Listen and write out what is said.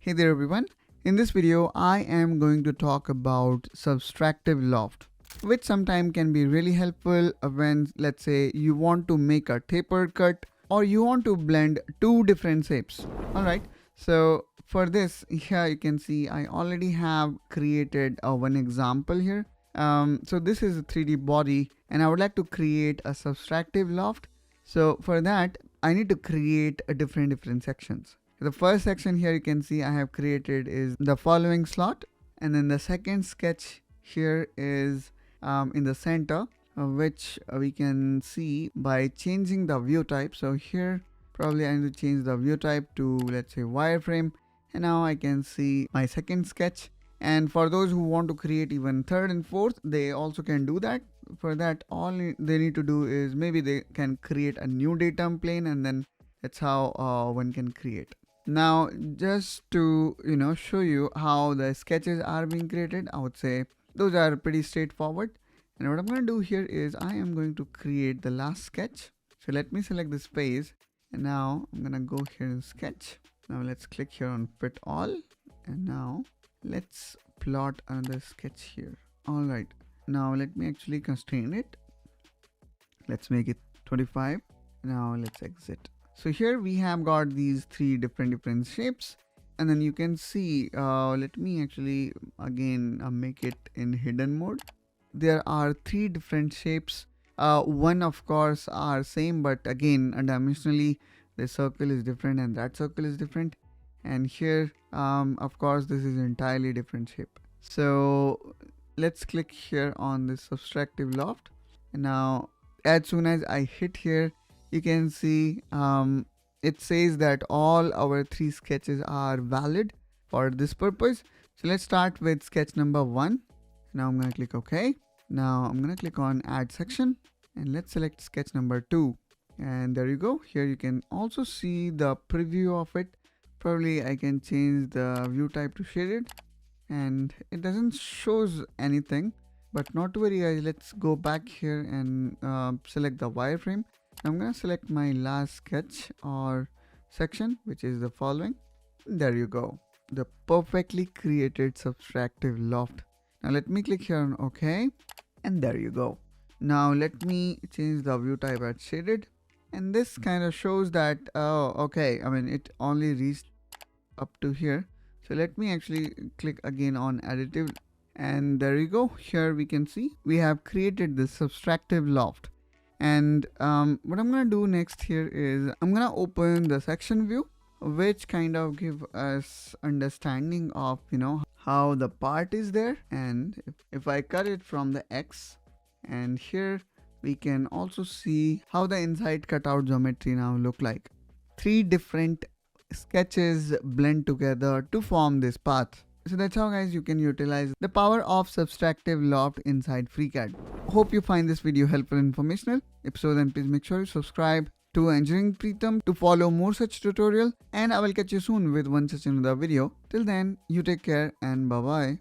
Hey there everyone. In this video, I am going to talk about Subtractive Loft, which sometimes can be really helpful when, let's say, you want to make a tapered cut or you want to blend two different shapes. Alright, so for this, here you can see I already have created one example here. So this is a 3D body and I would like to create a Subtractive Loft. So for that, I need to create a different sections. The first section here you can see I have created is the following slot, and then the second sketch here is in the center, which we can see by changing the view type. So here probably I need to change the view type to, let's say, wireframe, and now I can see my second sketch. And for those who want to create even third and fourth, they also can do that. For that, all they need to do is maybe they can create a new datum plane, and then that's how one can create. Now, just to show you how the sketches are being created, I would say those are pretty straightforward. And what I'm going to do here is I am going to create the last sketch. So let me select this phase, and now I'm going to go here and sketch. Now let's click here on fit all, and now let's plot another sketch here. All right, now let me actually constrain it. Let's make it 25. Now let's exit. So here we have got these three different shapes, and then you can see, let me actually again make it in hidden mode. There are three different shapes. One of course are same, but again dimensionally the circle is different and that circle is different. And here of course this is entirely different shape. So let's click here on this Subtractive Loft. And now as soon as I hit here, you can see it says that all our three sketches are valid for this purpose. So let's start with sketch number 1. Now I'm going to click OK. Now I'm going to click on add section, and let's select sketch number 2. And there you go. Here you can also see the preview of it. Probably I can change the view type to shaded, and it doesn't shows anything, but not to worry guys. Let's go back here and select the wireframe. I'm going to select my last sketch or section, which is the following. There you go. The perfectly created Subtractive Loft. Now let me click here on OK, and there you go. Now let me change the view type as shaded, and this kind of shows that, oh, okay, I mean it only reached up to here. So let me actually click again on additive, and there you go. Here we can see we have created this Subtractive Loft. And what I'm gonna do next here is I'm gonna open the section view, which kind of give us understanding of how the part is there. And if I cut it from the X, and here we can also see how the inside cutout geometry now look like. Three different sketches blend together to form this path. So that's how guys you can utilize the power of Subtractive Loft inside FreeCAD. Hope you find this video helpful and informational. If so, then please make sure you subscribe to Engineering Preetham to follow more such tutorial, and I will catch you soon with one such another video. Till then, you take care and bye bye.